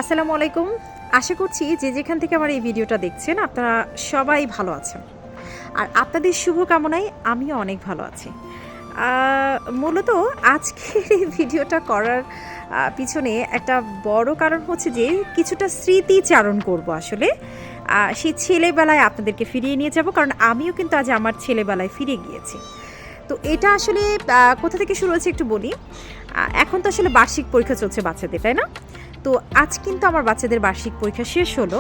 আসসালামু আলাইকুম। আশা করছি যে যেখান থেকে আমার এই ভিডিওটা দেখছেন আপনারা সবাই ভালো আছেন। আর আপনাদের শুভকামনায় আমিও অনেক ভালো আছি। মূলত আজকের এই ভিডিওটা করার পিছনে একটা বড় কারণ হচ্ছে যে কিছুটা স্মৃতিচারণ করব আসলে। সেই ছেলেবেলায় আপনাদেরকে ফিরিয়ে নিয়ে যাব, কারণ আমিও কিন্তু আজ আমার ছেলেবেলায় ফিরে গিয়েছি। তো এটা আসলে কোথা থেকে শুরু হয়েছে একটু বলি। এখন তো আসলে বার্ষিক পরীক্ষা চলছে বাচ্চাদের, তাই না? তো আজ কিন্তু আমার বাচ্চাদের বার্ষিক পরীক্ষা শেষ হলো।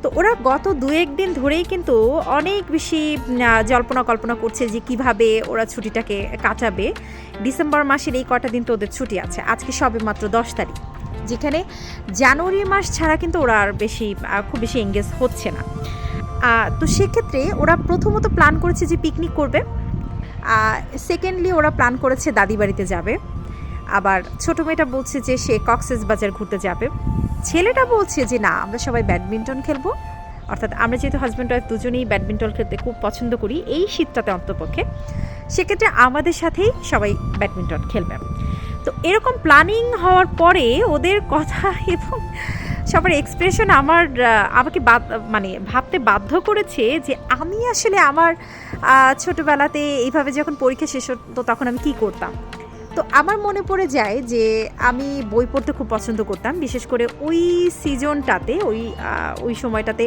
তো ওরা গত 2-1 দিন ধরেই কিন্তু অনেক বেশি জল্পনা কল্পনা করছে যে কিভাবে ওরা ছুটিটাকে কাটাবে। ডিসেম্বর মাসের এই কটা দিন তো ওদের ছুটি আছে। আজকে সবে মাত্র 10 তারিখ, যেখানে জানুয়ারি মাস ছাড়া কিন্তু ওরা আর খুব বেশি এঙ্গেজ হচ্ছে না। তো সেক্ষেত্রে ওরা প্রথমত প্ল্যান করেছে যে পিকনিক করবে। সেকেন্ডলি ওরা প্ল্যান করেছে দাদি বাড়িতে যাবে। আবার ছোটো মেয়েটা বলছে যে সে কক্সবাজার ঘুরতে যাবে। ছেলেটা বলছে যে না, আমরা সবাই ব্যাডমিন্টন খেলবো। অর্থাৎ আমরা যেহেতু হাজব্যান্ড ওয়াইফ দুজনেই ব্যাডমিন্টন খেলতে খুব পছন্দ করি এই শীতটাতে অন্তপক্ষে, সেক্ষেত্রে আমাদের সাথেই সবাই ব্যাডমিন্টন খেলবে। তো এরকম প্ল্যানিং হওয়ার পরে ওদের কথা এবং সবার এক্সপ্রেশন আমাকে ভাবতে বাধ্য করেছে যে আমি আসলে আমার ছোটোবেলাতে এইভাবে যখন পরীক্ষা শেষ হতো তখন আমি কী করতাম। তো আমার মনে পড়ে যায় যে আমি বই পড়তে খুব পছন্দ করতাম, বিশেষ করে ওই সিজনটাতে ওই সময়টাতে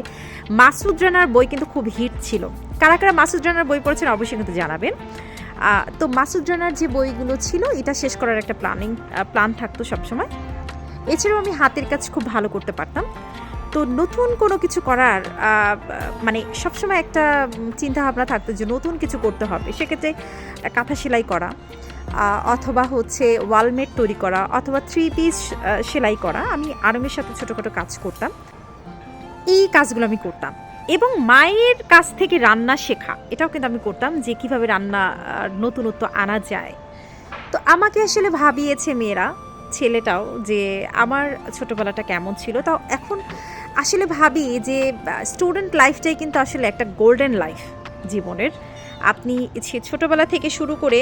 মাসুদ রানার বই কিন্তু খুব হিট ছিল। কারা কারা মাসুদ রানার বই পড়েছেন অবশ্যই কিন্তু জানাবেন। তো মাসুদ রানার যে বইগুলো ছিল এটা শেষ করার একটা প্ল্যান থাকতো সবসময়। এছাড়াও আমি হাতের কাজ খুব ভালো করতে পারতাম। তো নতুন কোনো কিছু করার সবসময় একটা চিন্তাভাবনা থাকতো যে নতুন কিছু করতে হবে। সেক্ষেত্রে কাঁথা সেলাই করা, অথবা হচ্ছে ওয়ালমেট তৈরি করা, অথবা 3 পিস সেলাই করা। আমি আরামের সাথে ছোটোখাটো কাজ করতাম, এই কাজগুলো আমি করতাম। এবং মায়ের কাছ থেকে রান্না শেখা, এটাও কিন্তু আমি করতাম যে কীভাবে রান্না নতুনত্ব আনা যায়। তো আমাকে আসলে ভাবিয়েছে মেয়েরা, ছেলেটাও, যে আমার ছোটোবেলাটা কেমন ছিল। তাও এখন আসলে ভাবি যে স্টুডেন্ট লাইফটাই কিন্তু আসলে একটা গোল্ডেন লাইফ জীবনের। আপনি ছোটোবেলা থেকে শুরু করে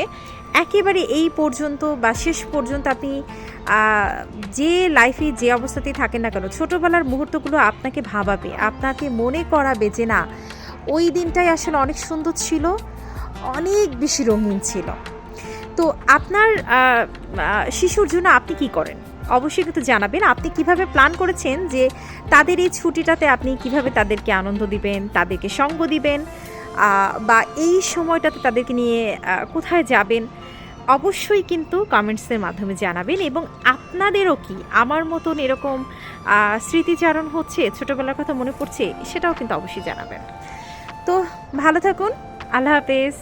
একেবারে এই পর্যন্ত বা শেষ পর্যন্ত আপনি যে লাইফে যে অবস্থাতেই থাকেন না কেন, ছোটোবেলার মুহূর্তগুলো আপনাকে ভাবাবে, আপনাকে মনে করাবে যে না, ওই দিনটাই আসলে অনেক সুন্দর ছিল, অনেক বেশি রঙিন ছিল। তো আপনার শিশুর জন্য আপনি কি করেন অবশ্যই কিন্তু জানাবেন। আপনি কিভাবে প্ল্যান করেছেন যে তাদের এই ছুটিটাতে আপনি কিভাবে তাদেরকে আনন্দ দিবেন, তাদেরকে সঙ্গ দিবেন, বা এই সময়টাতে তাদেরকে নিয়ে কোথায় যাবেন, অবশ্যই কিন্তু কমেন্টসের মাধ্যমে জানাবেন। এবং আপনাদেরও কি আমার মতন এরকম স্মৃতিচারণ হচ্ছে, ছোটোবেলার কথা মনে পড়ছে, সেটাও কিন্তু অবশ্যই জানাবেন। তো ভালো থাকুন, আল্লাহ হাফেজ।